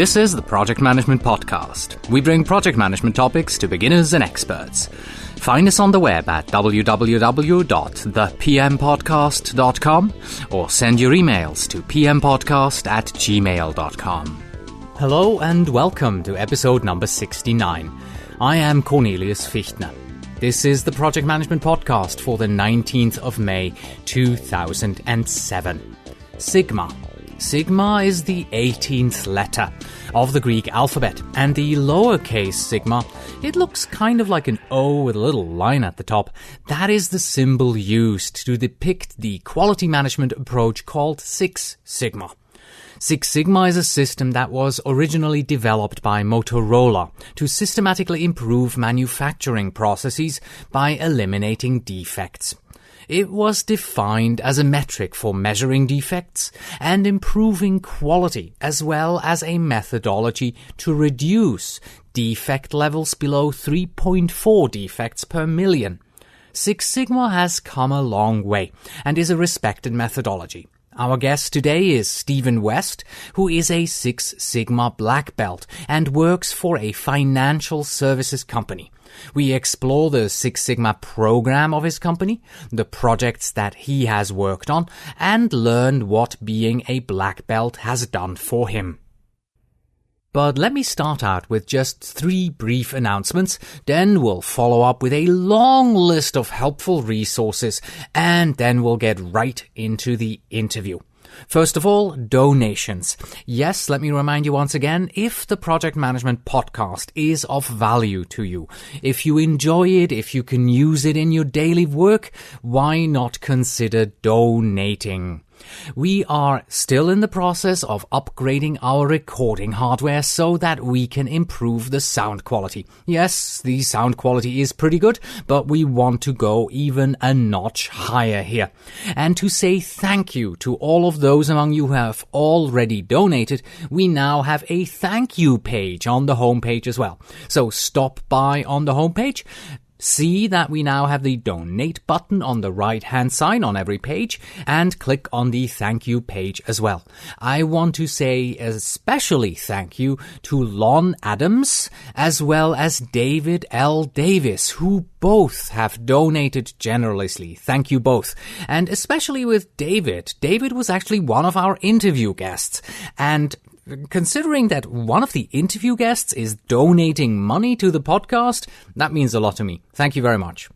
This is the Project Management Podcast. We bring project management topics to beginners and experts. Find us on the web at www.thepmpodcast.com or send your emails to pmpodcast@gmail.com. Hello and welcome to episode number 69. I am Cornelius Fichtner. This is the Project Management Podcast for the 19th of May 2007. Sigma. Sigma is the 18th letter of the Greek alphabet, and the lowercase sigma, it looks kind of like an O with a little line at the top. That is the symbol used to depict the quality management approach called Six Sigma. Six Sigma is a system that was originally developed by Motorola to systematically improve manufacturing processes by eliminating defects. It was defined as a metric for measuring defects and improving quality, as well as a methodology to reduce defect levels below 3.4 defects per million. Six Sigma has come a long way and is a respected methodology. Our guest today is Stephen West, who is a Six Sigma black belt and works for a financial services company. We explore the Six Sigma program of his company, the projects that he has worked on, and learn what being a black belt has done for him. But let me start out with just 3 brief announcements, then we'll follow up with a long list of helpful resources, and then we'll get right into the interview. First of all, donations. Yes, let me remind you once again, if the Project Management Podcast is of value to you, if you enjoy it, if you can use it in your daily work, why not consider donating? We are still in the process of upgrading our recording hardware so that we can improve the sound quality. Yes, the sound quality is pretty good, but we want to go even a notch higher here. And to say thank you to all of those among you who have already donated, we now have a thank you page on the homepage as well. So stop by on the homepage. See that we now have the donate button on the right-hand side on every page, and click on the thank you page as well. I want to say especially thank you to Lon Adams as well as David L. Davis, who both have donated generously. Thank you both. And especially with David. David was actually one of our interview guests, and considering that one of the interview guests is donating money to the podcast, that means a lot to me. Thank you very much.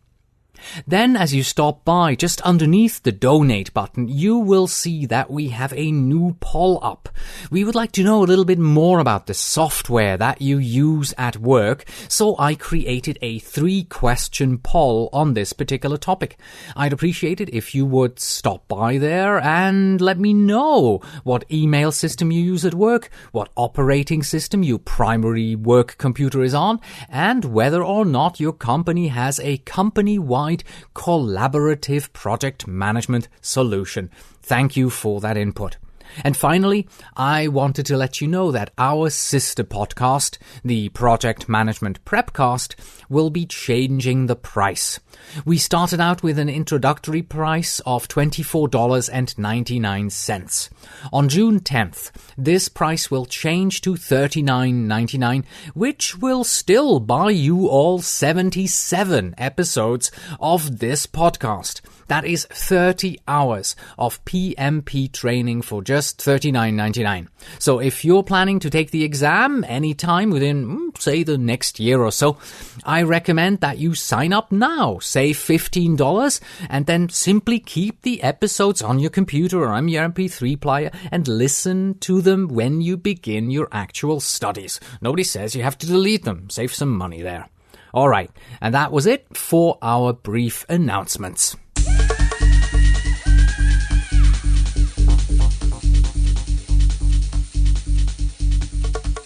Then, as you stop by, just underneath the donate button, you will see that we have a new poll up. We would like to know a little bit more about the software that you use at work, so I created a 3-question poll on this particular topic. I'd appreciate it if you would stop by there and let me know what email system you use at work, what operating system your primary work computer is on, and whether or not your company has a company-wide collaborative project management solution. Thank you for that input. And finally, I wanted to let you know that our sister podcast, the Project Management Prepcast, will be changing the price. We started out with an introductory price of $24.99. On June 10th, this price will change to $39.99, which will still buy you all 77 episodes of this podcast. That is 30 hours of PMP training for just $39.99. So if you're planning to take the exam anytime within, say, the next year or so, I recommend that you sign up now, save $15, and then simply keep the episodes on your computer or on your MP3 player and listen to them when you begin your actual studies. Nobody says you have to delete them. Save some money there. All right, and that was it for our brief announcements.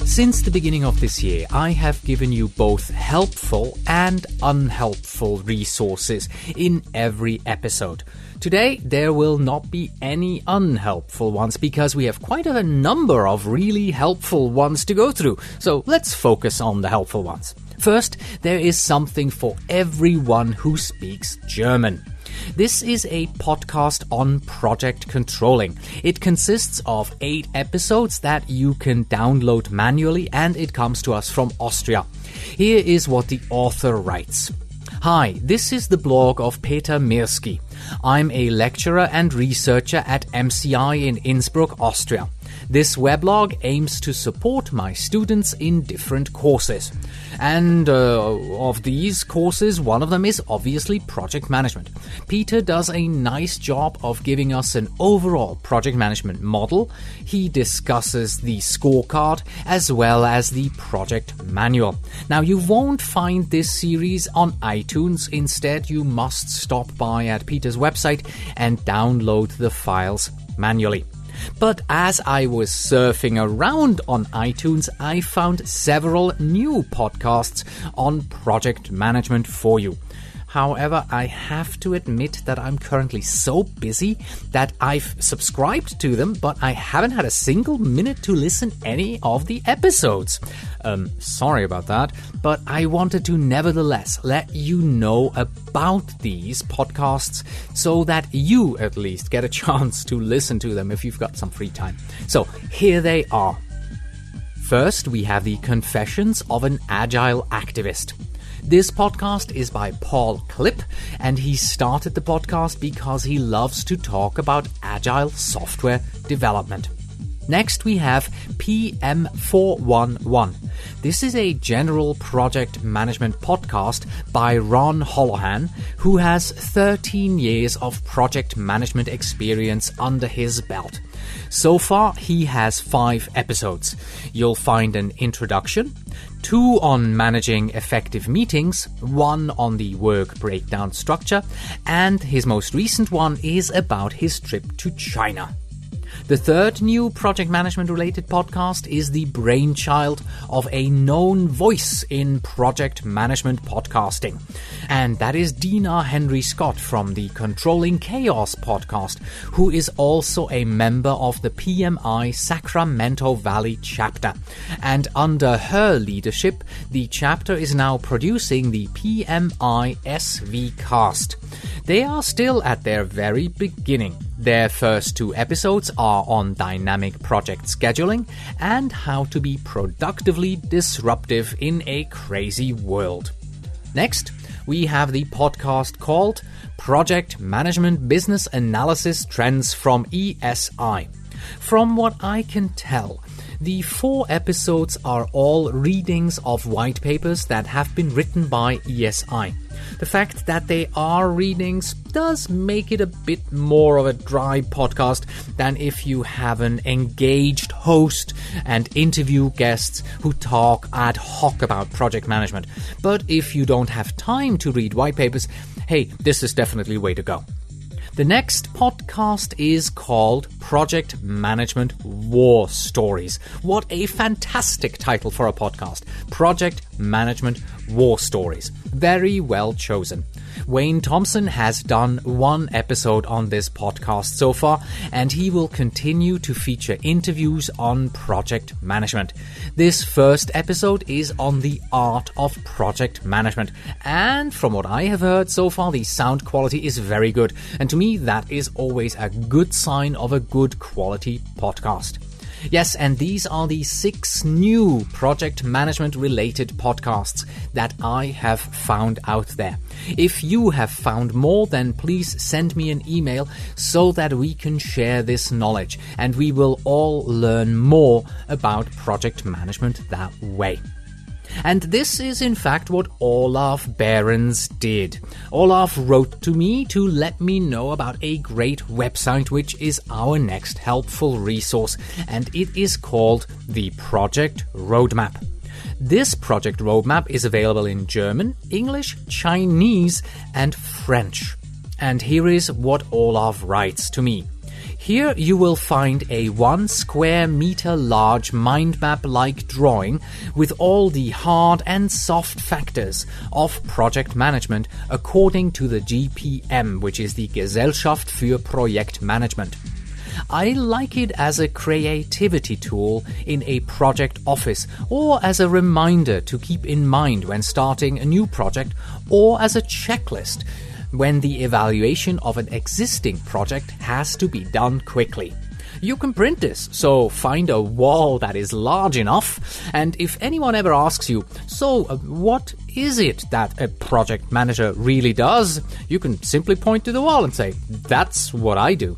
Since the beginning of this year, I have given you both helpful and unhelpful resources in every episode. Today, there will not be any unhelpful ones because we have quite a number of really helpful ones to go through. So let's focus on the helpful ones. First, there is something for everyone who speaks German. This is a podcast on project controlling. It consists of 8 episodes that you can download manually, and it comes to us from Austria. Here is what the author writes. Hi, this is the blog of Peter Mirsky. I'm a lecturer and researcher at MCI in Innsbruck, Austria. This weblog aims to support my students in different courses. And of these courses, one of them is obviously project management. Peter does a nice job of giving us an overall project management model. He discusses the scorecard as well as the project manual. Now, you won't find this series on iTunes. Instead, you must stop by at Peter's website and download the files manually. But as I was surfing around on iTunes, I found several new podcasts on project management for you. However, I have to admit that I'm currently so busy that I've subscribed to them, but I haven't had a single minute to listen any of the episodes. Sorry about that, but I wanted to nevertheless let you know about these podcasts so that you at least get a chance to listen to them if you've got some free time. So here they are. First, we have the Confessions of an Agile Activist. This podcast is by Paul Klipp, and he started the podcast because he loves to talk about agile software development. Next, we have PM411. This is a general project management podcast by Ron Holohan, who has 13 years of project management experience under his belt. So far, he has 5 episodes. You'll find an introduction, 2 on managing effective meetings, 1 on the work breakdown structure, and his most recent one is about his trip to China. The third new project management related podcast is the brainchild of a known voice in project management podcasting. And that is Dina Henry Scott from the Controlling Chaos podcast, who is also a member of the PMI Sacramento Valley chapter. And under her leadership, the chapter is now producing the PMI SV Cast. They are still at their very beginning. Their first 2 episodes are on dynamic project scheduling and how to be productively disruptive in a crazy world. Next, we have the podcast called Project Management Business Analysis Trends from ESI. From what I can tell, the 4 episodes are all readings of white papers that have been written by ESI. The fact that they are readings does make it a bit more of a dry podcast than if you have an engaged host and interview guests who talk ad hoc about project management. But if you don't have time to read white papers, hey, this is definitely the way to go. The next podcast is called Project Management War Stories. What a fantastic title for a podcast. Project Management War Stories. Very well chosen. Wayne Thompson has done 1 episode on this podcast so far, and he will continue to feature interviews on project management. This first episode is on the art of project management, and from what I have heard so far, the sound quality is very good, and to me that is always a good sign of a good quality podcast. Yes, and these are the 6 new project management related podcasts that I have found out there. If you have found more, then please send me an email so that we can share this knowledge and we will all learn more about project management that way. And this is in fact what Olaf Behrens did. Olaf wrote to me to let me know about a great website which is our next helpful resource, and it is called the Project Roadmap. This project roadmap is available in German, English, Chinese, and French. And here is what Olaf writes to me. Here you will find a 1 square meter large mind map-like drawing with all the hard and soft factors of project management according to the GPM, which is the Gesellschaft für Projektmanagement. I like it as a creativity tool in a project office, or as a reminder to keep in mind when starting a new project, or as a checklist when the evaluation of an existing project has to be done quickly. You can print this, so find a wall that is large enough, and if anyone ever asks you, what is it that a project manager really does, you can simply point to the wall and say, that's what I do.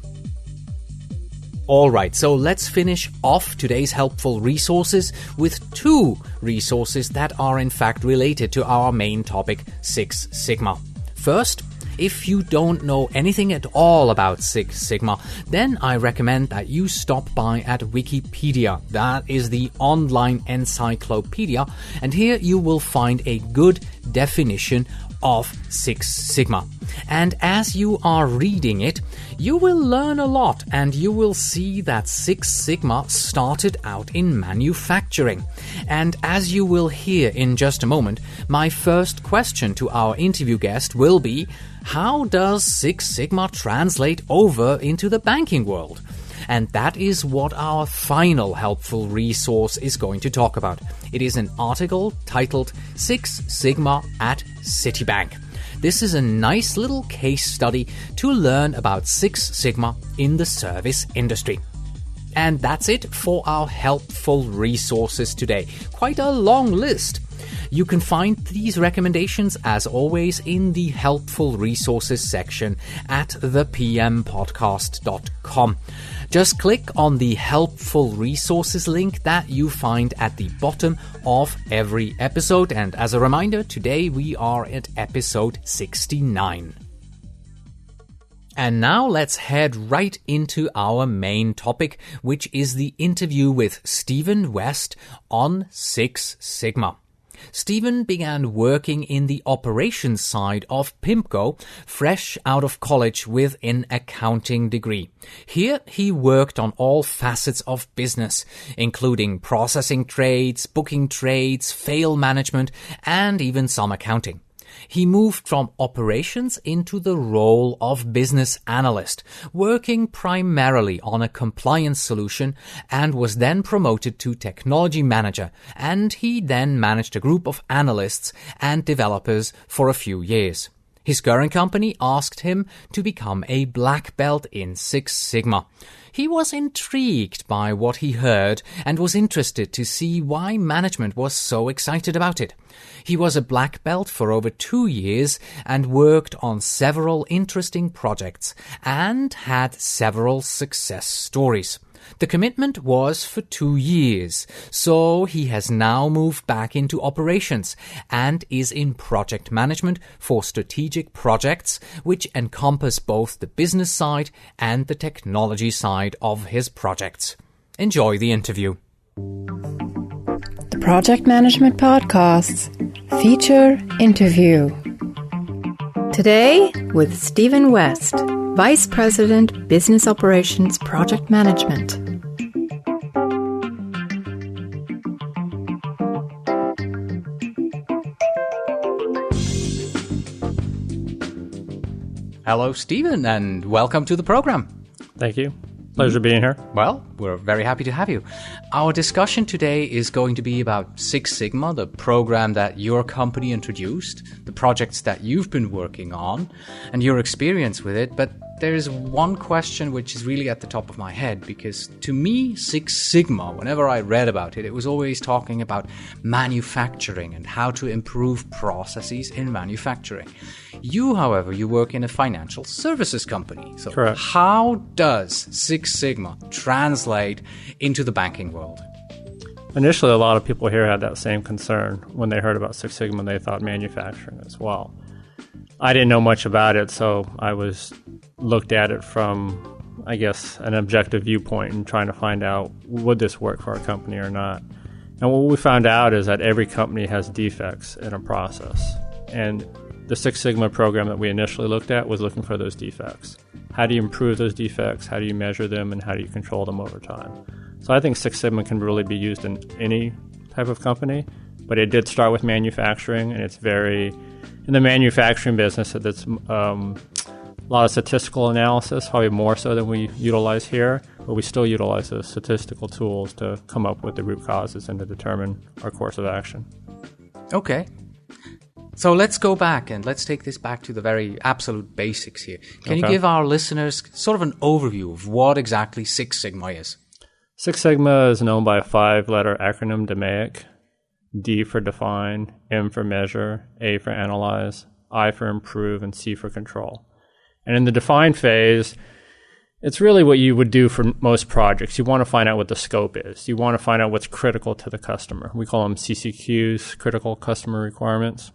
Alright, so let's finish off today's helpful resources with 2 resources that are in fact related to our main topic, Six Sigma. First, if you don't know anything at all about Six Sigma, then I recommend that you stop by at Wikipedia. That is the online encyclopedia, and here you will find a good definition of Six Sigma. And as you are reading it, you will learn a lot, and you will see that Six Sigma started out in manufacturing. And as you will hear in just a moment, my first question to our interview guest will be, how does Six Sigma translate over into the banking world? And that is what our final helpful resource is going to talk about. It is an article titled Six Sigma at Citibank. This is a nice little case study to learn about Six Sigma in the service industry. And that's it for our helpful resources today. Quite a long list. You can find these recommendations, as always, in the helpful resources section at thepmpodcast.com. Just click on the helpful resources link that you find at the bottom of every episode. And as a reminder, today we are at episode 69. And now let's head right into our main topic, which is the interview with Stephen West on Six Sigma. Stephen began working in the operations side of PIMCO fresh out of college with an accounting degree. Here he worked on all facets of business, including processing trades, booking trades, fail management, and even some accounting. He moved from operations into the role of business analyst, working primarily on a compliance solution, and was then promoted to technology manager, and he then managed a group of analysts and developers for a few years. His current company asked him to become a black belt in Six Sigma. He was intrigued by what he heard and was interested to see why management was so excited about it. He was a black belt for over 2 years and worked on several interesting projects and had several success stories. The commitment was for 2 years, so he has now moved back into operations and is in project management for strategic projects which encompass both the business side and the technology side of his projects. Enjoy the interview. The Project Management Podcasts feature interview. Today with Stephen West, Vice President, Business Operations Project Management. Hello, Stephen, and welcome to the program. Thank you. Pleasure being here. Well, we're very happy to have you. Our discussion today is going to be about Six Sigma, the program that your company introduced, the projects that you've been working on, and your experience with it. But there's one question which is really at the top of my head, because to me, Six Sigma, whenever I read about it, it was always talking about manufacturing and how to improve processes in manufacturing. You, however, you work in a financial services company. So correct. How does Six Sigma translate into the banking world? Initially, a lot of people here had that same concern. When they heard about Six Sigma, they thought manufacturing as well. I didn't know much about it, so I was looked at it from, I guess, an objective viewpoint and trying to find out, would this work for our company or not? And what we found out is that every company has defects in a process. And the Six Sigma program that we initially looked at was looking for those defects. How do you improve those defects? How do you measure them? And how do you control them over time? So I think Six Sigma can really be used in any type of company, but it did start with manufacturing, and it's very, in the manufacturing business, that's a lot of statistical analysis, probably more so than we utilize here, but we still utilize those statistical tools to come up with the root causes and to determine our course of action. Okay. So let's go back and let's take this back to the very absolute basics here. Can you give our listeners sort of an overview of what exactly Six Sigma is? Six Sigma is known by a 5-letter acronym DMAIC. D for define, M for measure, A for analyze, I for improve, and C for control. And in the define phase, it's really what you would do for most projects. You want to find out what the scope is. You want to find out what's critical to the customer. We call them CCQs, critical customer requirements.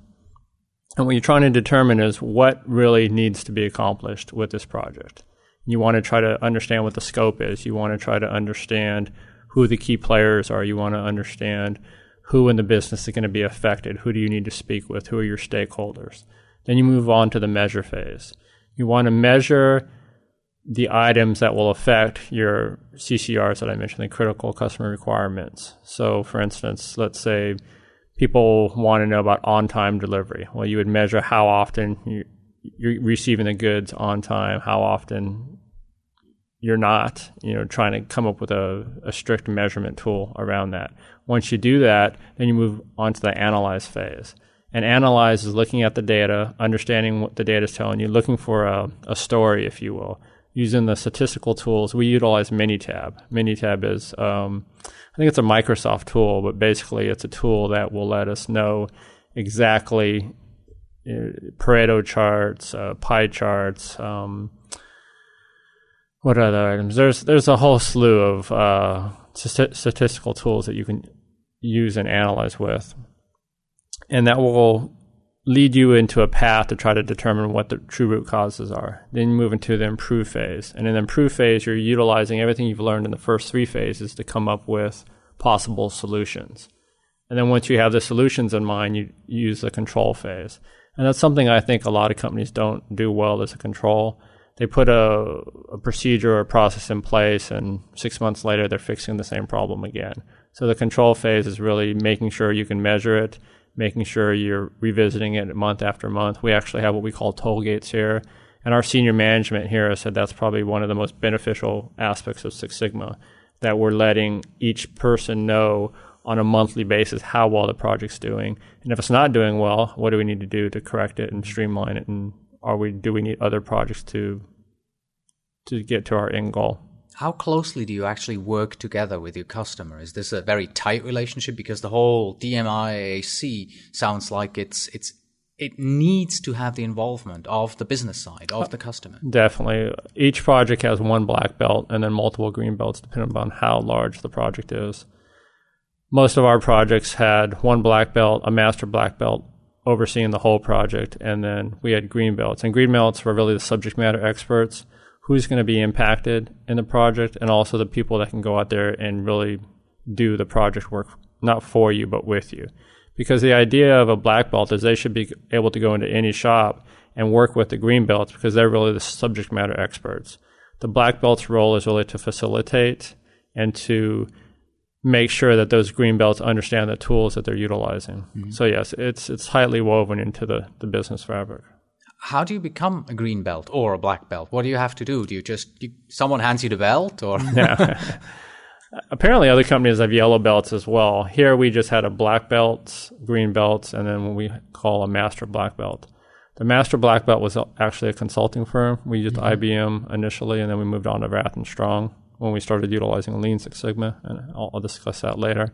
And what you're trying to determine is what really needs to be accomplished with this project. You want to try to understand what the scope is. You want to try to understand who the key players are. You want to understand who in the business is going to be affected. Who do you need to speak with? Who are your stakeholders? Then you move on to the measure phase. You want to measure the items that will affect your CCRs that I mentioned, the critical customer requirements. So, for instance, let's say people want to know about on-time delivery. Well, you would measure how often you're receiving the goods on time, how often you're not, trying to come up with a strict measurement tool around that. Once you do that, then you move on to the analyze phase. And analyze is looking at the data, understanding what the data is telling you, looking for a story, if you will. Using the statistical tools, we utilize Minitab. Minitab is, I think it's a Microsoft tool, but basically it's a tool that will let us know exactly Pareto charts, pie charts, what other items? There's a whole slew of statistical tools that you can use and analyze with. And that will lead you into a path to try to determine what the true root causes are. Then you move into the improve phase. And in the improve phase, you're utilizing everything you've learned in the first 3 phases to come up with possible solutions. And then once you have the solutions in mind, you use the control phase. And that's something I think a lot of companies don't do well as a control. They put a procedure or a process in place, and 6 months later, they're fixing the same problem again. So the control phase is really making sure you can measure it, making sure you're revisiting it month after month. We actually have what we call toll gates here. And our senior management here has said that's probably one of the most beneficial aspects of Six Sigma, that we're letting each person know on a monthly basis how well the project's doing. And if it's not doing well, what do we need to do to correct it and streamline it? And do we need other projects to get to our end goal? How closely do you actually work together with your customer? Is this a very tight relationship? Because the whole DMIAC sounds like it needs to have the involvement of the business side, of the customer. Definitely. Each project has one black belt and then multiple green belts depending upon how large the project is. Most of our projects had one black belt, a master black belt, overseeing the whole project, and then we had green belts. And green belts were really the subject matter experts, who's going to be impacted in the project, and also the people that can go out there and really do the project work, not for you, but with you. Because the idea of a black belt is they should be able to go into any shop and work with the green belts because they're really the subject matter experts. The black belt's role is really to facilitate and to make sure that those green belts understand the tools that they're utilizing. Mm-hmm. So yes, it's highly woven into the business fabric. How do you become a green belt or a black belt? What do you have to do? Do you someone hands you the belt, or? Yeah. Apparently other companies have yellow belts as well. Here we just had a black belt, green belts, and then what we call a master black belt. The master black belt was actually a consulting firm. We used IBM initially, and then we moved on to Rath & Strong when we started utilizing Lean Six Sigma, and I'll discuss that later.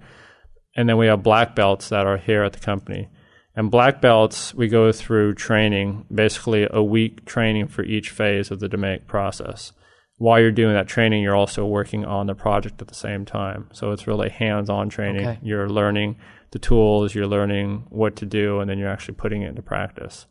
And then we have black belts that are here at the company. And black belts, we go through training, basically a week training for each phase of the DMAIC process. While you're doing that training, you're also working on the project at the same time. So it's really hands-on training. Okay. You're learning the tools, you're learning what to do, and then you're actually putting it into practice.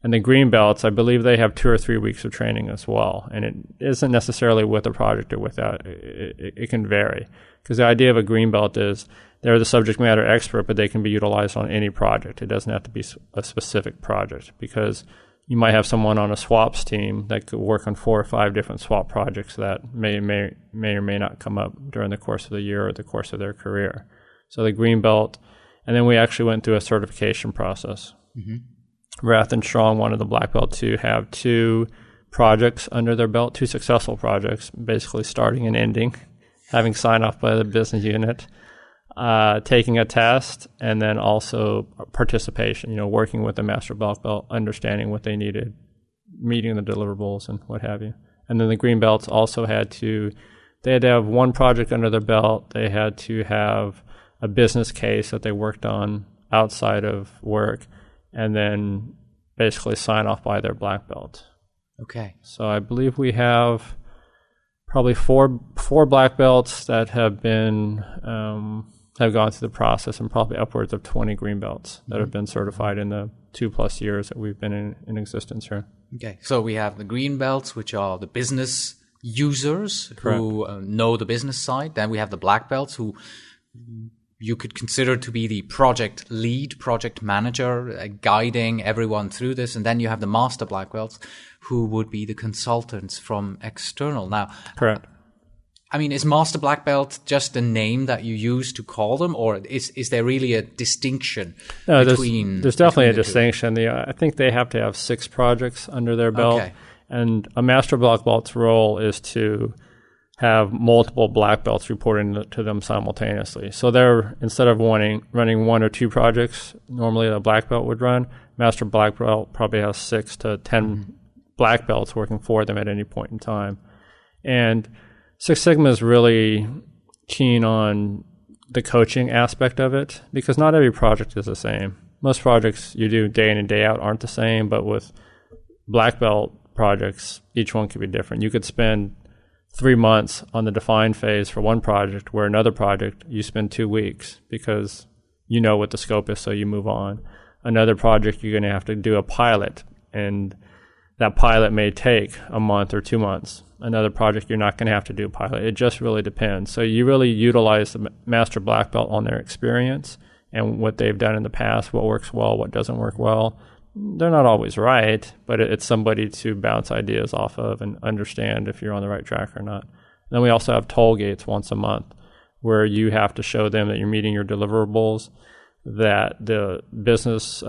And the green belts, I believe they have 2 or 3 weeks of training as well. And it isn't necessarily with a project or without. It can vary. Because the idea of a green belt is they're the subject matter expert, but they can be utilized on any project. It doesn't have to be a specific project, because you might have someone on a swaps team that could work on 4 or 5 different swap projects that may or may not come up during the course of the year or the course of their career. So the green belt, and then we actually went through a certification process. Mm-hmm. Rath & Strong wanted the black belt to have 2 projects under their belt, 2 successful projects, basically starting and ending, having sign off by the business unit. taking a test, and then also participation, working with the master black belt, understanding what they needed, meeting the deliverables and what have you. And then the green belts also had to have one project under their belt. They had to have a business case that they worked on outside of work, and then basically sign off by their black belt. Okay. So I believe we have probably four black belts that have been have gone through the process, and probably upwards of 20 green belts that have been certified in the 2+ years that we've been in existence here. Okay, so we have the green belts, which are the business users Correct. who know the business side. Then we have the black belts, who you could consider to be the project lead, project manager, guiding everyone through this. And then you have the master black belts, who would be the consultants from external. Now, correct. I mean, is master black belt just the name that you use to call them, or is there really a distinction between? There's definitely a the distinction. I think they have to have 6 projects under their belt, Okay. and a master black belt's role is to have multiple black belts reporting to them simultaneously. So instead of running 1 or 2 projects, normally a black belt would run, master black belt probably has 6 to 10 black belts working for them at any point in time. And Six Sigma is really keen on the coaching aspect of it, because not every project is the same. Most projects you do day in and day out aren't the same, but with black belt projects, each one could be different. You could spend 3 months on the define phase for one project, where another project you spend 2 weeks because you know what the scope is, so you move on. Another project you're going to have to do a pilot, and that pilot may take a month or 2 months. Another project you're not going to have to do a pilot. It just really depends. So you really utilize the master black belt on their experience and what they've done in the past, what works well, what doesn't work well. They're not always right, but it's somebody to bounce ideas off of and understand if you're on the right track or not. Then we also have toll gates once a month, where you have to show them that you're meeting your deliverables, that the business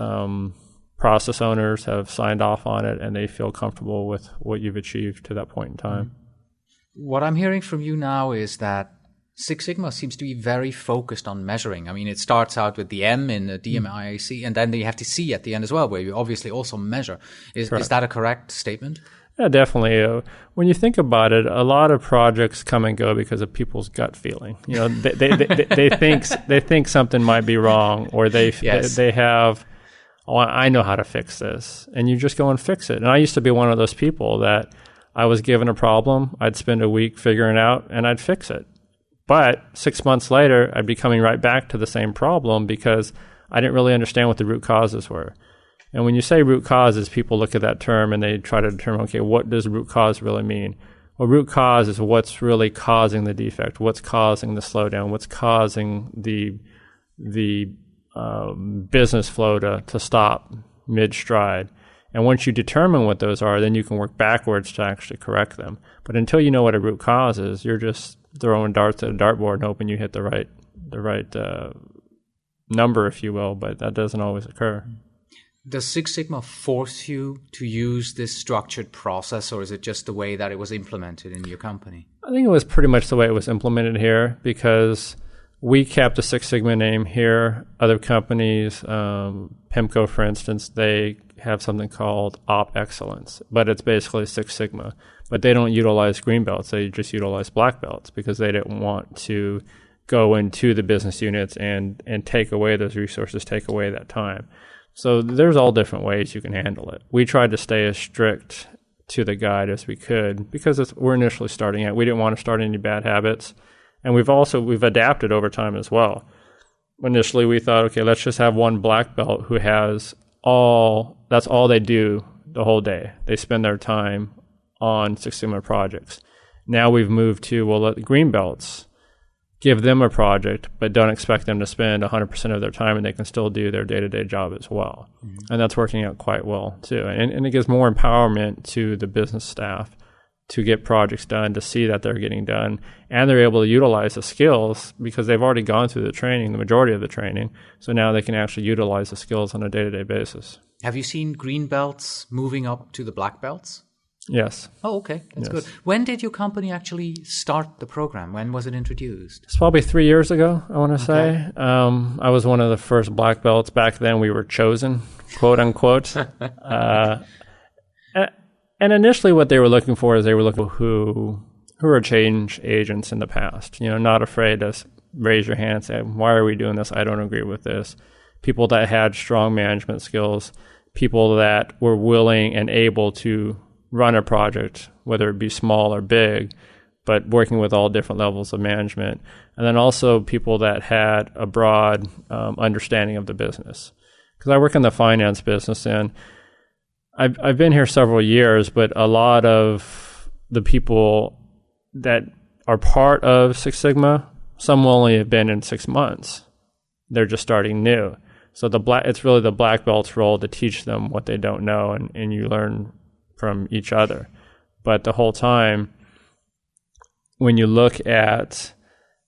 process owners have signed off on it, and they feel comfortable with what you've achieved to that point in time. What I'm hearing from you now is that Six Sigma seems to be very focused on measuring. I mean, it starts out with the M in the DMIAC, and then you have the C at the end as well, where you obviously also measure. Is that a correct statement? Yeah, definitely. When you think about it, a lot of projects come and go because of people's gut feeling. They think something might be wrong, or they have, I know how to fix this, and you just go and fix it. And I used to be one of those people that I was given a problem, I'd spend a week figuring it out, and I'd fix it. But 6 months later, I'd be coming right back to the same problem because I didn't really understand what the root causes were. And when you say root causes, people look at that term and they try to determine, okay, what does root cause really mean? Well, root cause is what's really causing the defect, what's causing the slowdown, what's causing the business flow to stop mid-stride. And once you determine what those are, then you can work backwards to actually correct them. But until you know what a root cause is, you're just throwing darts at a dartboard and hoping you hit the right number, if you will, but that doesn't always occur. Does Six Sigma force you to use this structured process, or is it just the way that it was implemented in your company? I think it was pretty much the way it was implemented here, because we kept the Six Sigma name here. Other companies, PIMCO, for instance, they have something called Op Excellence, but it's basically Six Sigma. But they don't utilize green belts. They just utilize black belts because they didn't want to go into the business units and take away those resources, take away that time. So there's all different ways you can handle it. We tried to stay as strict to the guide as we could because we're initially starting out. We didn't want to start any bad habits. And we've adapted over time as well. Initially, we thought, okay, let's just have one black belt who has that's all they do the whole day. They spend their time on Six Sigma projects. Now we've moved to, well, let the green belts give them a project, but don't expect them to spend 100% of their time, and they can still do their day-to-day job as well. Mm-hmm. And that's working out quite well, too. And it gives more empowerment to the business staff to get projects done, to see that they're getting done, and they're able to utilize the skills because they've already gone through the training, the majority of the training, so now they can actually utilize the skills on a day-to-day basis. Have you seen green belts moving up to the black belts? Yes. Oh, okay. That's good. When did your company actually start the program? When was it introduced? It's probably 3 years ago, I want to say. I was one of the first black belts. Back then, we were chosen, quote unquote. And initially, what they were looking for is they were looking for who are change agents in the past. Not afraid to raise your hand and say, why are we doing this? I don't agree with this. People that had strong management skills, people that were willing and able to run a project, whether it be small or big, but working with all different levels of management. And then also people that had a broad understanding of the business. Because I work in the finance business, and I've been here several years, but a lot of the people that are part of Six Sigma, some will only have been in 6 months. They're just starting new. So it's really the black belt's role to teach them what they don't know, and you learn from each other. But the whole time, when you look at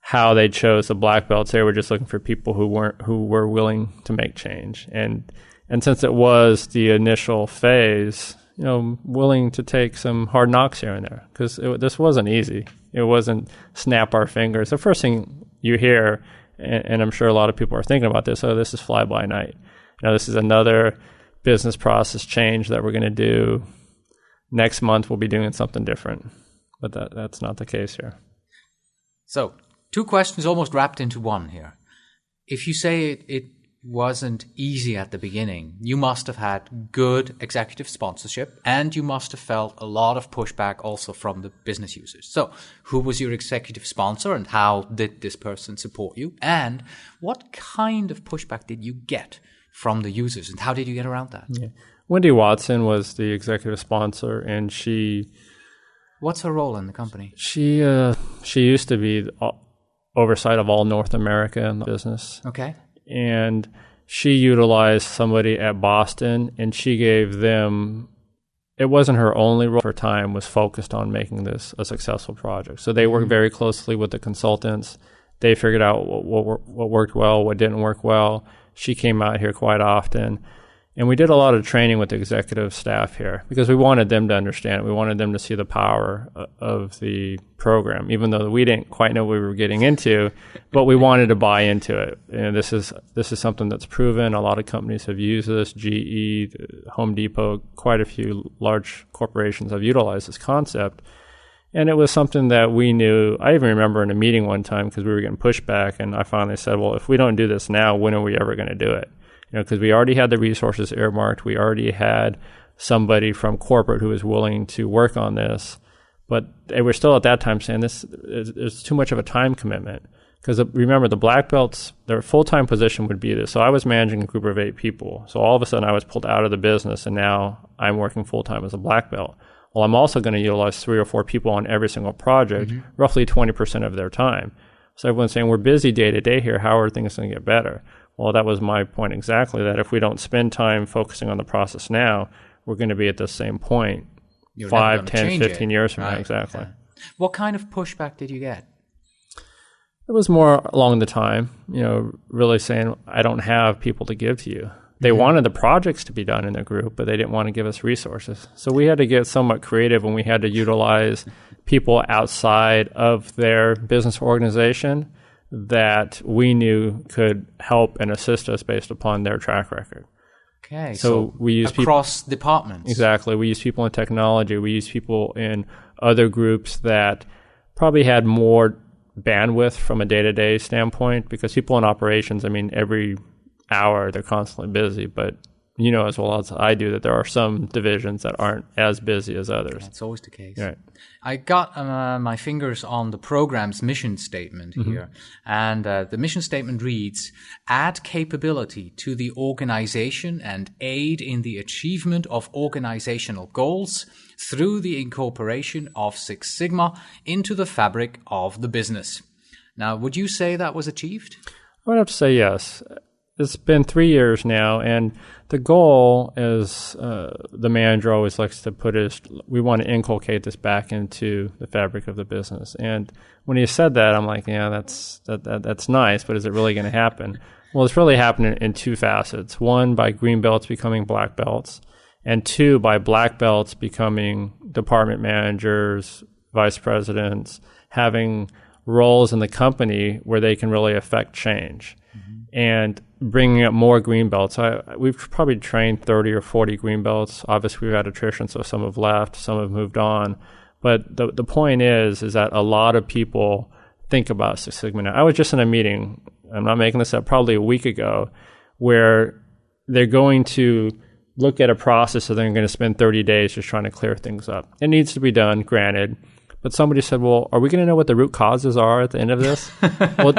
how they chose the black belts, they were just looking for people who were willing to make change. And since it was the initial phase, willing to take some hard knocks here and there, because this wasn't easy. It wasn't snap our fingers. The first thing you hear, and I'm sure a lot of people are thinking about this, this is fly by night. This is another business process change that we're going to do. Next month, we'll be doing something different. But that's not the case here. So, 2 questions almost wrapped into one here. If you say it wasn't easy at the beginning, you must have had good executive sponsorship, and you must have felt a lot of pushback also from the business users. So, who was your executive sponsor, and how did this person support you? And what kind of pushback did you get from the users, and how did you get around that? Yeah. Wendy Watson was the executive sponsor, and she... What's her role in the company? She used to be oversight of all North America in the business. Okay. And she utilized somebody at Boston, and she gave them... It wasn't her only role. Her time was focused on making this a successful project. So they worked very closely with the consultants. They figured out what worked well, what didn't work well. She came out here quite often. And we did a lot of training with the executive staff here because we wanted them to understand it. We wanted them to see the power of the program, even though we didn't quite know what we were getting into, but we wanted to buy into it. And this is something that's proven. A lot of companies have used this. GE, Home Depot, quite a few large corporations have utilized this concept. And it was something that we knew. I even remember in a meeting one time because we were getting pushback, and I finally said, well, if we don't do this now, when are we ever going to do it? Because we already had the resources earmarked. We already had somebody from corporate who was willing to work on this. But they were still at that time saying this is too much of a time commitment. Because remember, the black belts, their full-time position would be this. So I was managing a group of 8 people. So all of a sudden I was pulled out of the business, and now I'm working full-time as a black belt. Well, I'm also going to utilize 3 or 4 people on every single project, roughly 20% of their time. So everyone's saying, we're busy day to day here. How are things going to get better? Well, that was my point exactly, that if we don't spend time focusing on the process now, we're going to be at the same point 5, 10, 15 years from now. Exactly. Okay. What kind of pushback did you get? It was more along the time, really saying, I don't have people to give to you. They wanted the projects to be done in the group, but they didn't want to give us resources. So we had to get somewhat creative, and we had to utilize people outside of their business organization that we knew could help and assist us based upon their track record. Okay, so we use across departments. Exactly. We use people in technology. We use people in other groups that probably had more bandwidth from a day-to-day standpoint, because people in operations, every hour they're constantly busy, but as well as I do that there are some divisions that aren't as busy as others. That's always the case. Right. I got my fingers on the program's mission statement here, and the mission statement reads, add capability to the organization and aid in the achievement of organizational goals through the incorporation of Six Sigma into the fabric of the business. Now, would you say that was achieved? I would have to say yes. It's been 3 years now, and the goal is the manager always likes to put is we want to inculcate this back into the fabric of the business. And when he said that, I'm like, yeah, that's nice, but is it really going to happen? Well, it's really happening in 2 facets. One, by green belts becoming black belts, and 2, by black belts becoming department managers, vice presidents, having roles in the company where they can really affect change. And bringing up more green belts. We've probably trained 30 or 40 green belts. Obviously, we've had attrition, so some have left, some have moved on. But the point is that a lot of people think about Six Sigma now. I was just in a meeting, I'm not making this up, probably a week ago, where they're going to look at a process and they're going to spend 30 days just trying to clear things up. It needs to be done, granted. But somebody said, well, are we going to know what the root causes are at the end of this? Well,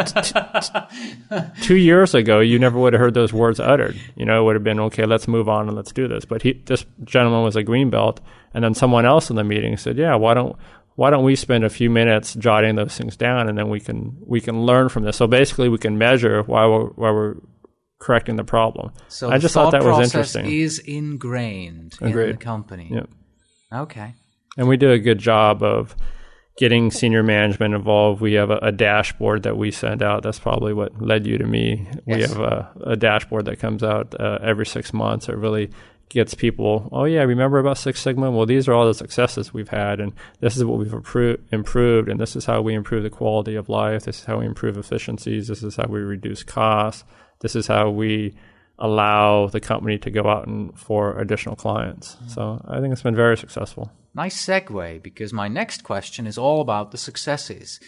2 years ago, you never would have heard those words uttered. It would have been, okay, let's move on and let's do this. But this gentleman was a green belt, and then someone else in the meeting said, yeah, why don't we spend a few minutes jotting those things down, and then we can learn from this. So basically, we can measure while we're correcting the problem. So I just thought that was interesting. The thought process is ingrained in the company. Yep. Okay. And we do a good job of getting senior management involved. We have a dashboard that we send out. That's probably what led you to me. Yes. We have a dashboard that comes out every 6 months. It really gets people, oh yeah, remember about Six Sigma? Well, these are all the successes we've had, and this is what we've improved, and this is how we improve the quality of life. This is how we improve efficiencies. This is how we reduce costs. This is how we allow the company to go out and for additional clients. So I think it's been very successful. Nice segue, because my next question is all about the successes.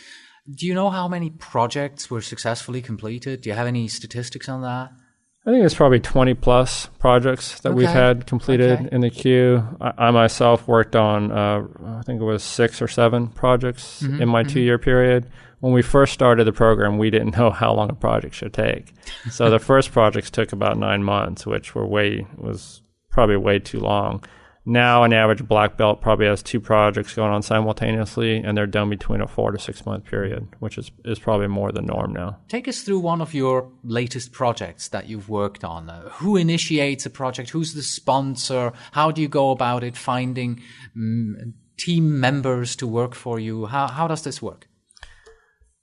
Do you know how many projects were successfully completed? Do you have any statistics on that? I think it's probably 20 plus projects that we've had completed in the queue. I myself worked on, I think it was 6 or 7 projects in my 2-year period. When we first started the program, we didn't know how long a project should take. So the first projects took about 9 months, which was probably way too long. Now, an average black belt probably has 2 projects going on simultaneously, and they're done between a 4 to 6 month period, which is probably more the norm now. Take us through one of your latest projects that you've worked on. Who initiates a project? Who's the sponsor? How do you go about it, finding team members to work for you? How does this work?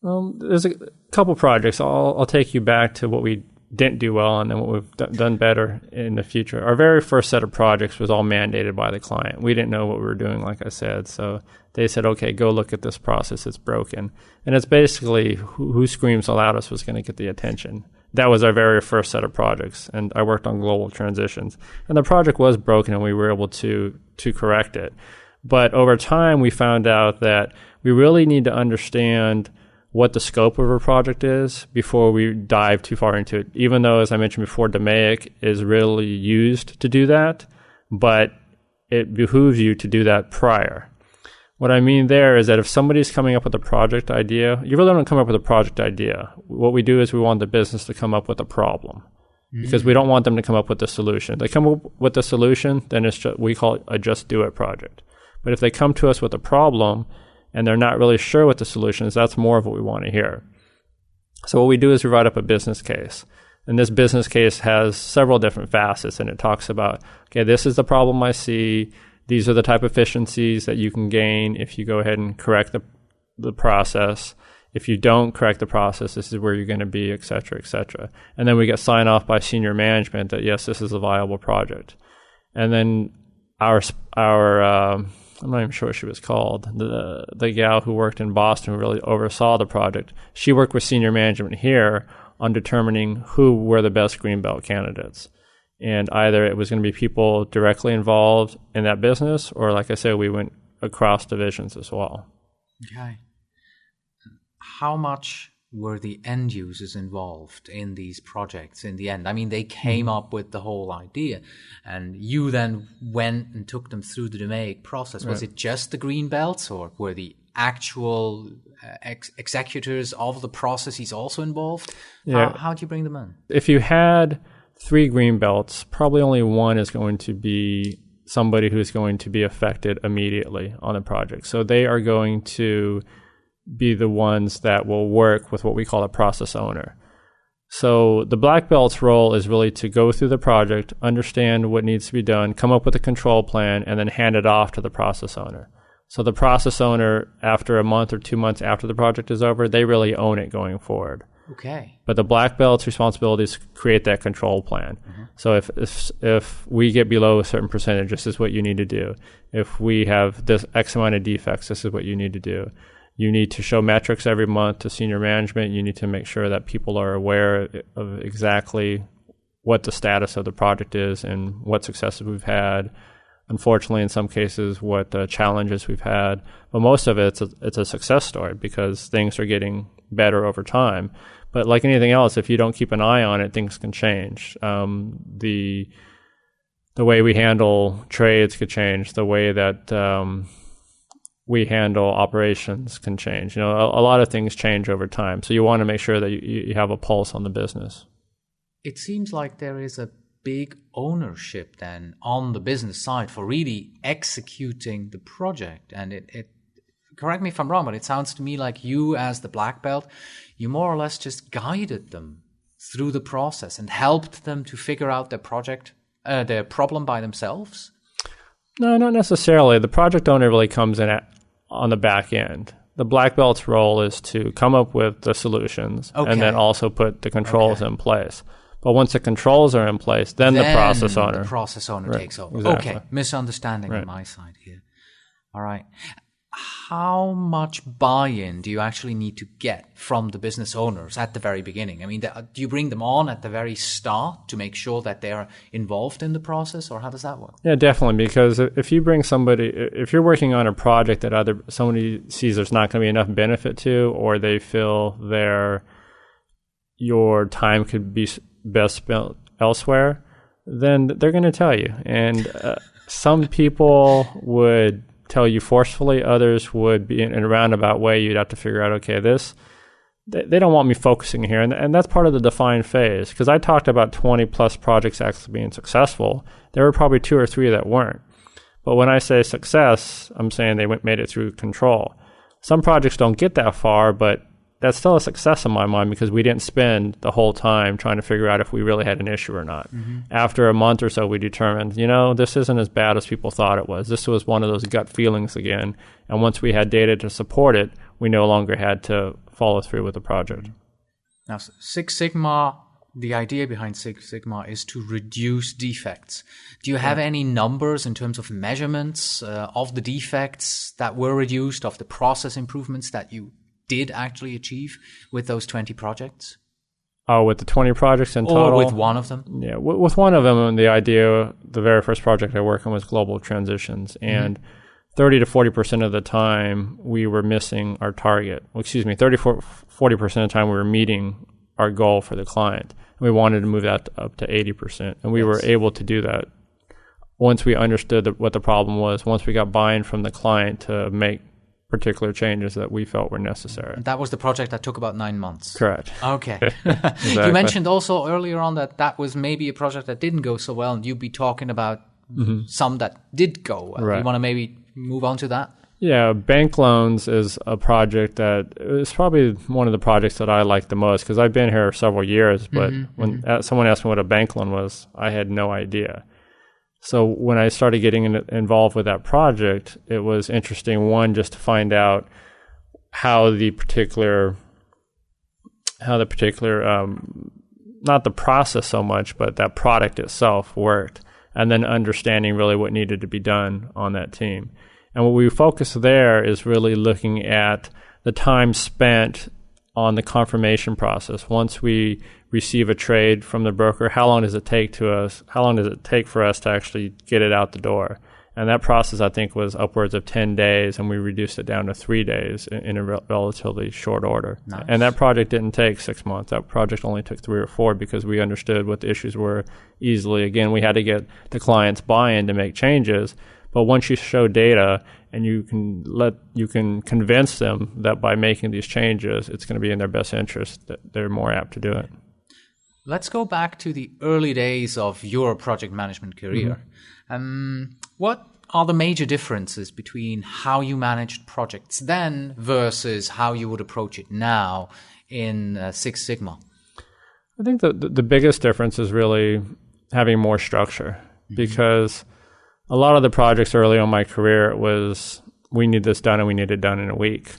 There's a couple projects. I'll take you back to what we didn't do well and then what we've done better in the future. Our very first set of projects was all mandated by the client. We didn't know what we were doing, like I said. So they said, okay, go look at this process. It's broken. And it's basically who screams the loudest was going to get the attention. That was our very first set of projects. And I worked on global transitions. And the project was broken and we were able to correct it. But over time, we found out that we really need to understand what the scope of a project is before we dive too far into it, even though, as I mentioned before, DMAIC is really used to do that, but it behooves you to do that prior. What I mean there is that if somebody's coming up with a project idea, you really don't come up with a project idea. What we do is we want the business to come up with a problem because we don't want them to come up with a solution. If they come up with a solution, then it's we call it a just do it project. But if they come to us with a problem, and they're not really sure what the solution is, that's more of what we want to hear. So what we do is we write up a business case. And this business case has several different facets, and it talks about, okay, this is the problem I see. These are the type of efficiencies that you can gain if you go ahead and correct the process. If you don't correct the process, this is where you're going to be, et cetera, et cetera. And then we get sign off by senior management that, yes, this is a viable project. And then our I'm not even sure what she was called, the gal who worked in Boston who really oversaw the project. She worked with senior management here on determining who were the best green belt candidates. And either it was going to be people directly involved in that business, or like I said, we went across divisions as well. Okay. How much were the end users involved in these projects in the end? I mean, they came up with the whole idea, and you then went and took them through the DMAIC process. Was it just the green belts, or were the actual executors of the processes also involved? Yeah. How do you bring them in? If you had 3 green belts, probably only one is going to be somebody who's going to be affected immediately on the project. So they are going to be the ones that will work with what we call a process owner. So the black belt's role is really to go through the project, understand what needs to be done, come up with a control plan, and then hand it off to the process owner. So the process owner, after a month or 2 months after the project is over, they really own it going forward. Okay. But the black belt's responsibility is to create that control plan. So if we get below a certain percentage, this is what you need to do. If we have this X amount of defects, this is what you need to do. You need to show metrics every month to senior management. You need to make sure that people are aware of exactly what the status of the project is and what successes we've had. Unfortunately, in some cases, what challenges we've had. But most of it, it's a success story because things are getting better over time. But like anything else, if you don't keep an eye on it, things can change. The way we handle trades could change. The way that we handle operations can change. You know, a lot of things change over time. So you want to make sure that you have a pulse on the business. It seems like there is a big ownership then on the business side for really executing the project. And it correct me if I'm wrong, but it sounds to me like you as the black belt, you more or less just guided them through the process and helped them to figure out their problem by themselves. No, not necessarily. The project owner really comes in on the back end. The black belt's role is to come up with the solutions and then also put the controls in place. But once the controls are in place, then the process owner takes over. Exactly. Okay, misunderstanding on my side here. All right. How much buy-in do you actually need to get from the business owners at the very beginning? I mean, do you bring them on at the very start to make sure that they are involved in the process, or how does that work? Yeah, definitely. Because if you bring somebody, if you're working on a project that somebody sees there's not going to be enough benefit to, or they feel your time could be best spent elsewhere, then they're going to tell you. And some people would tell you forcefully, others would be in a roundabout way. You'd have to figure out, okay, they don't want me focusing here. And that's part of the define phase. Because I talked about 20 plus projects actually being successful. There were probably 2 or 3 that weren't. But when I say success, I'm saying they made it through control. Some projects don't get that far, but that's still a success in my mind because we didn't spend the whole time trying to figure out if we really had an issue or not. After a month or so, we determined, this isn't as bad as people thought it was. This was one of those gut feelings again. And once we had data to support it, we no longer had to follow through with the project. Now, Six Sigma, the idea behind Six Sigma is to reduce defects. Do you have any numbers in terms of measurements of the defects that were reduced, of the process improvements that you did actually achieve with those 20 projects? Oh, with the 20 projects in total? Or with one of them? Yeah, with one of them, the very first project I worked on was global transitions. And 30 to 40% of the time, we were missing our target. 40% of the time, we were meeting our goal for the client. We wanted to move that up to 80%. And we were able to do that once we understood what the problem was, once we got buy-in from the client to make particular changes that we felt were necessary. And that was the project that took about 9 months. Correct. Okay. Exactly. You mentioned also earlier on that was maybe a project that didn't go so well, and you'd be talking about some that did go well. Right. You want to maybe move on to that? Yeah, bank loans is a project that is probably one of the projects that I like the most because I've been here several years, but when someone asked me what a bank loan was, I had no idea. So when I started getting involved with that project, it was interesting, one, just to find out how the particular, not the process so much, but that product itself worked, and then understanding really what needed to be done on that team. And what we focus there is really looking at the time spent on the confirmation process. Once we receive a trade from the broker, how long does it take for us to actually get it out the door? And that process, I think, was upwards of 10 days, and we reduced it down to 3 days in a relatively short order. Nice. And that project didn't take 6 months. That project only took 3 or 4 because we understood what the issues were easily. Again, we had to get the client's buy-in to make changes. But once you show data and you can convince them that by making these changes, it's going to be in their best interest, that they're more apt to do it. Let's go back to the early days of your project management career. What are the major differences between how you managed projects then versus how you would approach it now in Six Sigma? I think the biggest difference is really having more structure because a lot of the projects early on in my career, it was we need this done and we need it done in a week.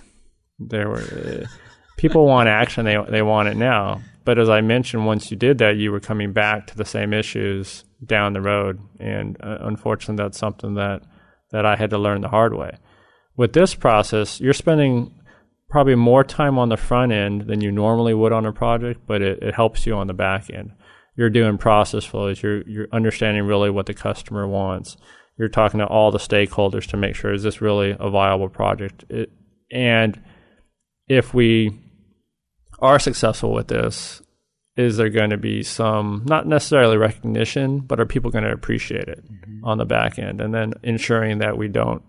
People want action. They want it now. But as I mentioned, once you did that, you were coming back to the same issues down the road. And unfortunately, that's something that I had to learn the hard way. With this process, you're spending probably more time on the front end than you normally would on a project, but it helps you on the back end. You're doing process flows. You're understanding really what the customer wants. You're talking to all the stakeholders to make sure, is this really a viable project? And if we are successful with this, is there going to be some, not necessarily recognition, but are people going to appreciate it on the back end? And then ensuring that we don't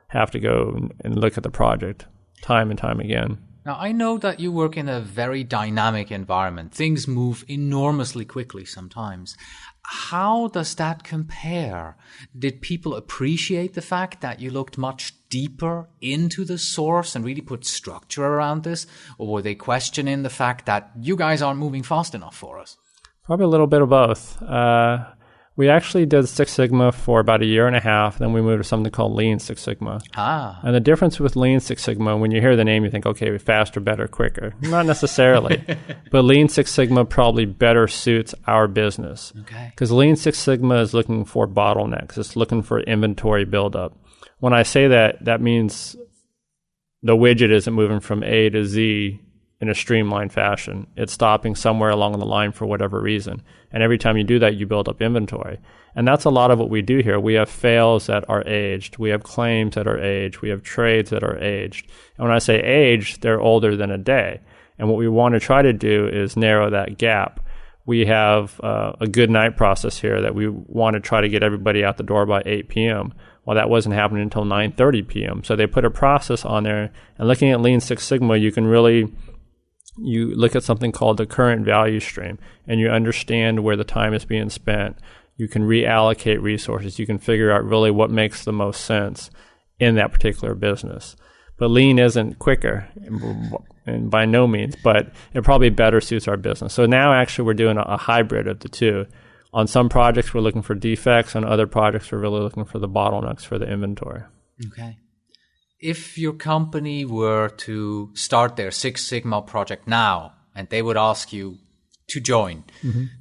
have to go and look at the project time and time again. Now, I know that you work in a very dynamic environment. Things move enormously quickly sometimes. How does that compare? Did people appreciate the fact that you looked much deeper into the source and really put structure around this? Or were they questioning the fact that you guys aren't moving fast enough for us? Probably a little bit of both. We actually did Six Sigma for about 1.5 years. Then we moved to something called Lean Six Sigma. And the difference with Lean Six Sigma, when you hear the name, you think, okay, faster, better, quicker. Not necessarily. But Lean Six Sigma probably better suits our business. Because Lean Six Sigma is looking for bottlenecks. It's looking for inventory buildup. When I say that, that means the widget isn't moving from A to Z in a streamlined fashion. It's stopping somewhere along the line for whatever reason. And every time you do that, you build up inventory. And that's a lot of what we do here. We have fails that are aged. We have claims that are aged. We have trades that are aged. And when I say aged, they're older than a day. And what we want to try to do is narrow that gap. We have a good night process here that we want to try to get everybody out the door by 8 p.m. Well, that wasn't happening until 9:30 p.m. So they put a process on there. And looking at Lean Six Sigma, you can really you look at something called the current value stream, and you understand where the time is being spent. You can reallocate resources. You can figure out really what makes the most sense in that particular business. But Lean isn't quicker, and by no means, but it probably better suits our business. So now actually we're doing a hybrid of the two. On some projects, we're looking for defects. On other projects, we're really looking for the bottlenecks for the inventory. Okay. If your company were to start their Six Sigma project now, and they would ask you to join,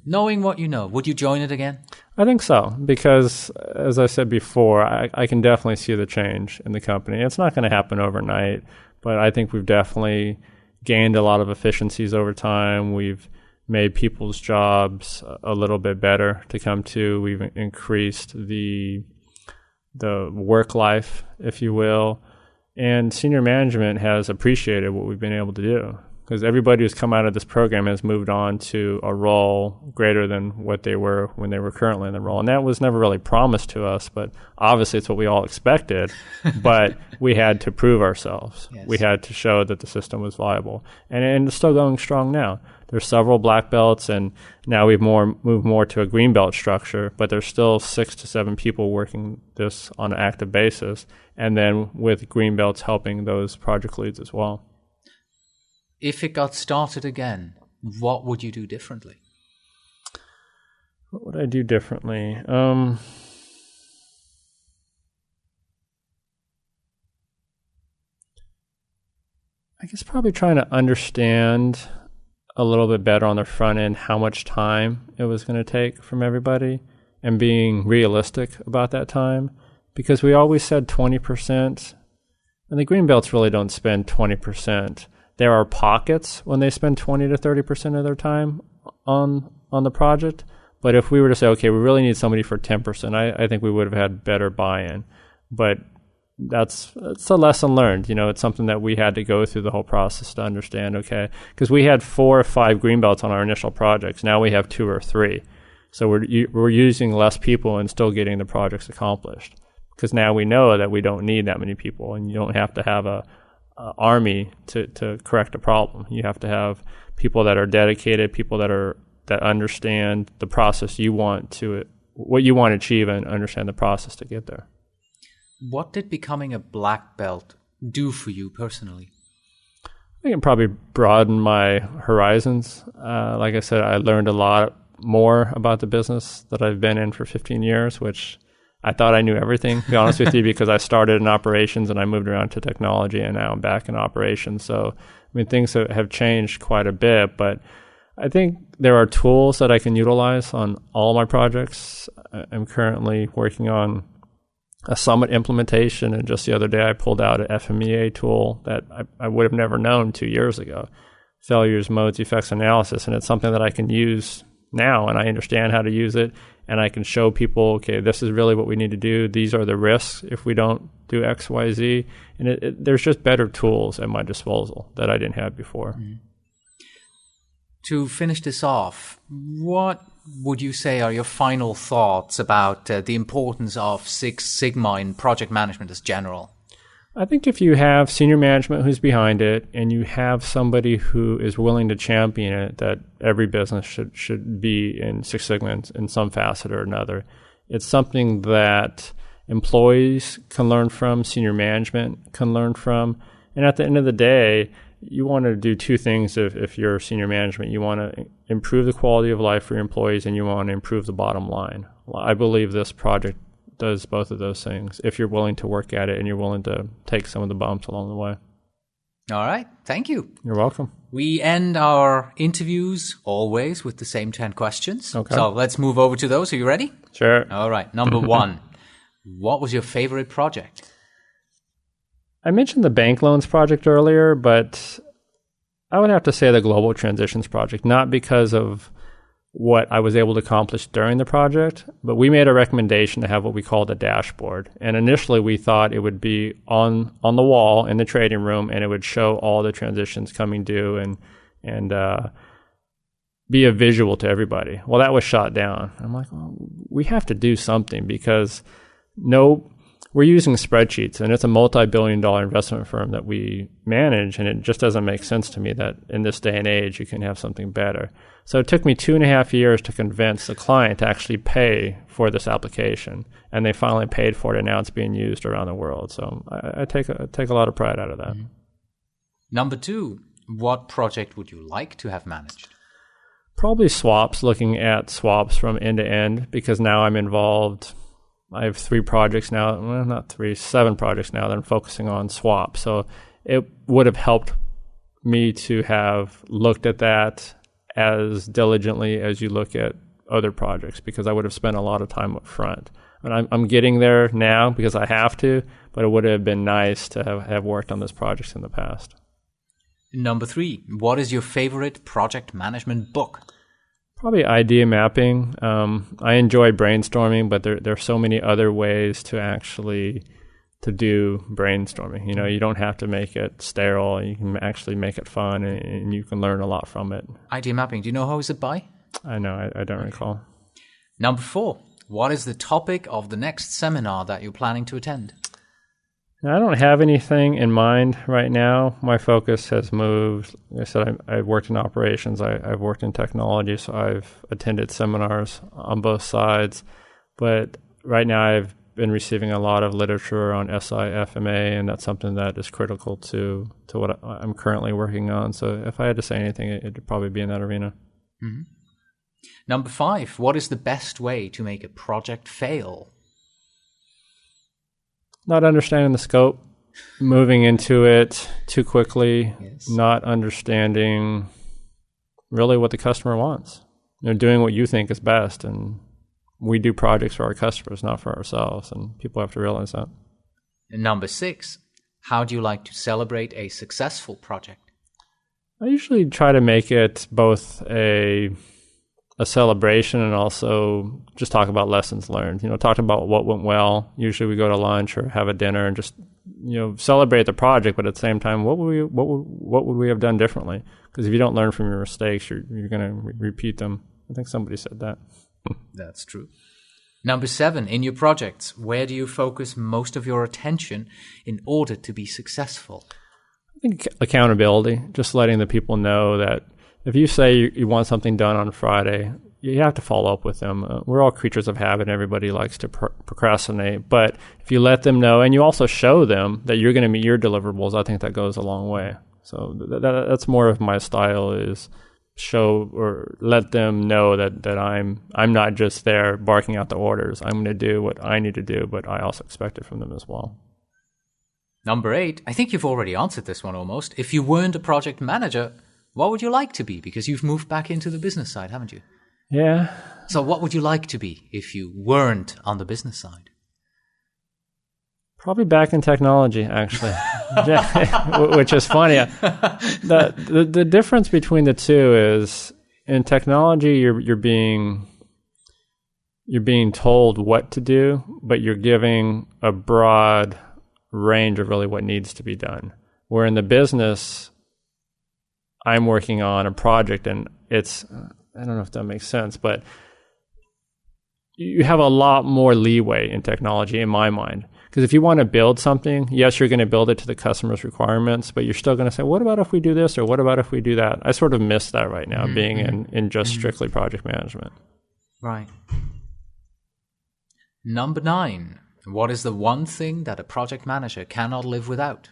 knowing what you know, would you join it again? I think so, because as I said before, I can definitely see the change in the company. It's not going to happen overnight, but I think we've definitely gained a lot of efficiencies over time. We've made people's jobs a little bit better to come to. We've increased the work life, if you will. And senior management has appreciated what we've been able to do, because everybody who's come out of this program has moved on to a role greater than what they were when they were currently in the role. And that was never really promised to us, but obviously it's what we all expected. But we had to prove ourselves. Yes. We had to show that the system was viable. And it's still going strong now. There's several black belts, and now we've moved more to a green belt structure, but there's still 6 to 7 people working this on an active basis, and then with green belts helping those project leads as well. If it got started again, what would you do differently? What would I do differently? I guess probably trying to understand a little bit better on the front end how much time it was going to take from everybody, and being realistic about that time, because we always said 20%, and the green belts really don't spend 20%. There are pockets when they spend 20 to 30% of their time on the project, but if we were to say, okay, we really need somebody for 10%, I think we would have had better buy-in. But it's a lesson learned. You know, it's something that we had to go through the whole process to understand, okay, because we had 4 or 5 green belts on our initial projects. Now we have 2 or 3. So we're using less people and still getting the projects accomplished, because now we know that we don't need that many people, and you don't have to have a army to correct a problem. You have to have people that are dedicated, people that understand the process what you want to achieve, and understand the process to get there. What did becoming a black belt do for you personally? I think it probably broadened my horizons. Like I said, I learned a lot more about the business that I've been in for 15 years, which I thought I knew everything, to be honest with you, because I started in operations and I moved around to technology, and now I'm back in operations. So, I mean, things have changed quite a bit, but I think there are tools that I can utilize on all my projects. I'm currently working on a Summit implementation, and just the other day I pulled out an FMEA tool that I would have never known 2 years ago, failures, modes, effects analysis, and it's something that I can use now, and I understand how to use it, and I can show people, okay, this is really what we need to do. These are the risks if we don't do X, Y, Z. And there's just better tools at my disposal that I didn't have before. Mm-hmm. To finish this off, what would you say are your final thoughts about the importance of Six Sigma in project management as general? I think if you have senior management who's behind it, and you have somebody who is willing to champion it, that every business should be in Six Sigma in some facet or another. It's something that employees can learn from, senior management can learn from, and at the end of the day, you want to do two things if you're senior management. You want to improve the quality of life for your employees, and you want to improve the bottom line. Well, I believe this project does both of those things if you're willing to work at it and you're willing to take some of the bumps along the way. All right. Thank you. You're welcome. We end our interviews always with the same 10 questions. Okay. So let's move over to those. Are you ready? Sure. All right. Number one, what was your favorite project? I mentioned the bank loans project earlier, but I would have to say the Global Transitions project, not because of what I was able to accomplish during the project, but we made a recommendation to have what we called a dashboard. And initially we thought it would be on the wall in the trading room, and it would show all the transitions coming due and be a visual to everybody. Well, that was shot down. I'm like, well, we have to do something, because we're using spreadsheets, and it's a multi-billion-dollar investment firm that we manage, and it just doesn't make sense to me that in this day and age you can have something better. So it took me 2.5 years to convince the client to actually pay for this application, and they finally paid for it, and now it's being used around the world. So I take a lot of pride out of that. Mm-hmm. Number two, what project would you like to have managed? Probably swaps, looking at swaps from end to end, because now I'm involved. I have 3 projects now, well, not 3, 7 projects now that I'm focusing on swaps. So it would have helped me to have looked at that as diligently as you look at other projects, because I would have spent a lot of time up front. And I'm getting there now because I have to, but it would have been nice to have worked on this project in the past. Number 3, what is your favorite project management book? Probably idea mapping. I enjoy brainstorming, but there are so many other ways to do brainstorming. You don't have to make it sterile. You can actually make it fun, and you can learn a lot from it. Idea mapping. Do you know who is it by? I know. I don't recall. Number 4, what is the topic of the next seminar that you're planning to attend? I don't have anything in mind right now. My focus has moved. Like I said, I've worked in operations. I've worked in technology, so I've attended seminars on both sides. But right now I've been receiving a lot of literature on SIFMA, and that's something that is critical to what I'm currently working on. So if I had to say anything, it'd probably be in that arena. Mm-hmm. Number 5, what is the best way to make a project fail? Not understanding the scope, moving into it too quickly, yes. Not understanding really what the customer wants. Doing what you think is best, and we do projects for our customers, not for ourselves, and people have to realize that. And number 6, how do you like to celebrate a successful project? I usually try to make it both a celebration and also just talk about lessons learned. Talk about what went well. Usually we go to lunch or have a dinner and just celebrate the project, but at the same time, what would we have done differently? Because if you don't learn from your mistakes, you're going to repeat them. I think somebody said that. That's true. Number 7, in your projects, where do you focus most of your attention in order to be successful? I think accountability, just letting the people know that if you say you want something done on Friday, you have to follow up with them. We're all creatures of habit. Everybody likes to procrastinate. But if you let them know and you also show them that you're going to meet your deliverables, I think that goes a long way. So that's more of my style, is show or let them know that I'm not just there barking out the orders. I'm going to do what I need to do, but I also expect it from them as well. Number 8, I think you've already answered this one almost. If you weren't a project manager, what would you like to be? Because you've moved back into the business side, haven't you? Yeah. So what would you like to be if you weren't on the business side? Probably back in technology, actually, which is funny. The difference between the two is in technology, you're being told what to do, but you're giving a broad range of really what needs to be done. Where in the business, I'm working on a project, and it's, I don't know if that makes sense, but you have a lot more leeway in technology, in my mind. Because if you want to build something, yes, you're going to build it to the customer's requirements, but you're still going to say, what about if we do this, or what about if we do that? I sort of miss that right now, being in just strictly project management. Right. Number 9. What is the one thing that a project manager cannot live without?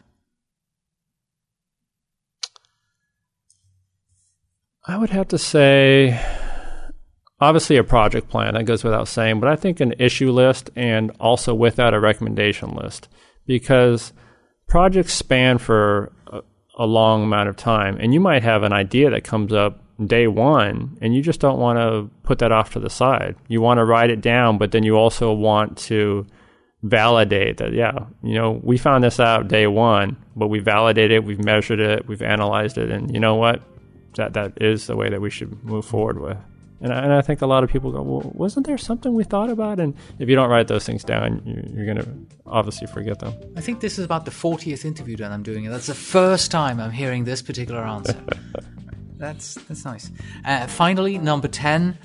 I would have to say, obviously a project plan, that goes without saying, but I think an issue list, and also with that a recommendation list, because projects span for a long amount of time, and you might have an idea that comes up day one, and you just don't want to put that off to the side. You want to write it down, but then you also want to validate that, we found this out day one, but we validated it, we've measured it, we've analyzed it, and you know what? That is the way that we should move forward with. And I think a lot of people go, well, wasn't there something we thought about? And if you don't write those things down, you're going to obviously forget them. I think this is about the 40th interview that I'm doing, and that's the first time I'm hearing this particular answer. That's nice. Finally, number 10,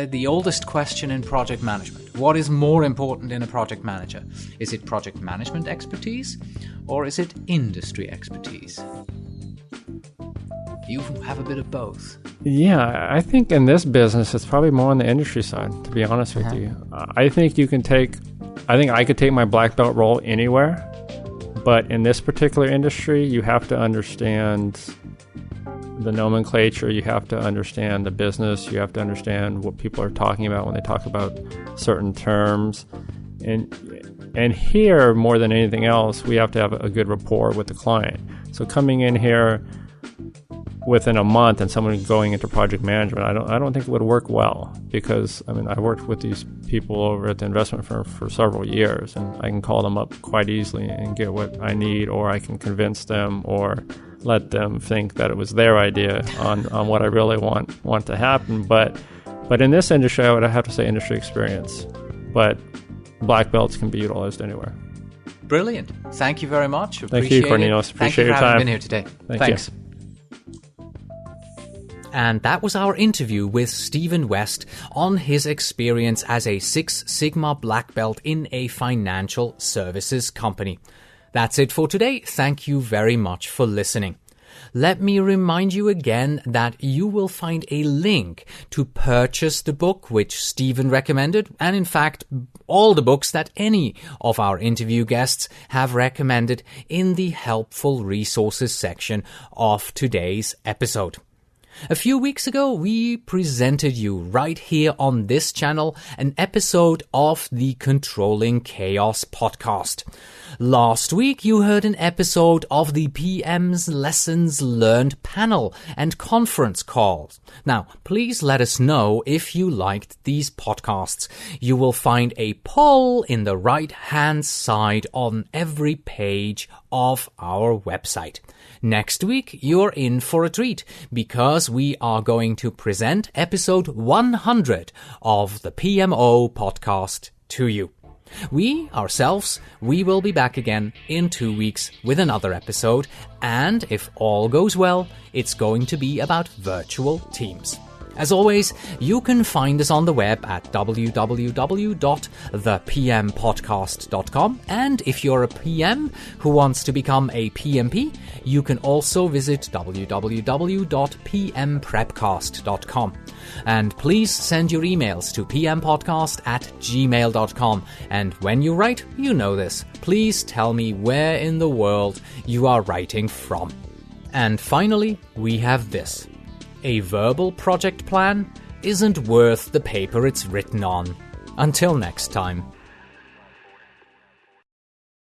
the oldest question in project management. What is more important in a project manager? Is it project management expertise, or is it industry expertise? You have a bit of both. Yeah, I think in this business, it's probably more on the industry side, to be honest with you. I think I could take my black belt role anywhere, but in this particular industry, you have to understand the nomenclature, you have to understand the business, you have to understand what people are talking about when they talk about certain terms. And here, more than anything else, we have to have a good rapport with the client. So coming in here within a month and someone going into project management, I don't think it would work well, because I worked with these people over at the investment firm for several years, and I can call them up quite easily and get what I need, or I can convince them or let them think that it was their idea on what I really want to happen. But in this industry, I would have to say industry experience, but black belts can be utilized anywhere. Brilliant. Thank you very much. Thank you, Cornelius. Appreciate your time. Thank you for having been here today. Thanks. You. And that was our interview with Stephen West on his experience as a Six Sigma black belt in a financial services company. That's it for today. Thank you very much for listening. Let me remind you again that you will find a link to purchase the book which Stephen recommended, and in fact all the books that any of our interview guests have recommended, in the helpful resources section of today's episode. A few weeks ago, we presented you right here on this channel an episode of the Controlling Chaos podcast. Last week, you heard an episode of the PM's Lessons Learned panel and conference calls. Now, please let us know if you liked these podcasts. You will find a poll in the right-hand side on every page of our website. Next week, you're in for a treat, because we are going to present episode 100 of the PMO podcast to you. We will be back again in 2 weeks with another episode, and if all goes well, it's going to be about virtual teams. As always, you can find us on the web at www.thepmpodcast.com, and if you're a PM who wants to become a PMP, you can also visit www.pmprepcast.com. And please send your emails to pmpodcast@gmail.com, and when you write, you know this, please tell me where in the world you are writing from. And finally, we have this. A verbal project plan isn't worth the paper it's written on. Until next time.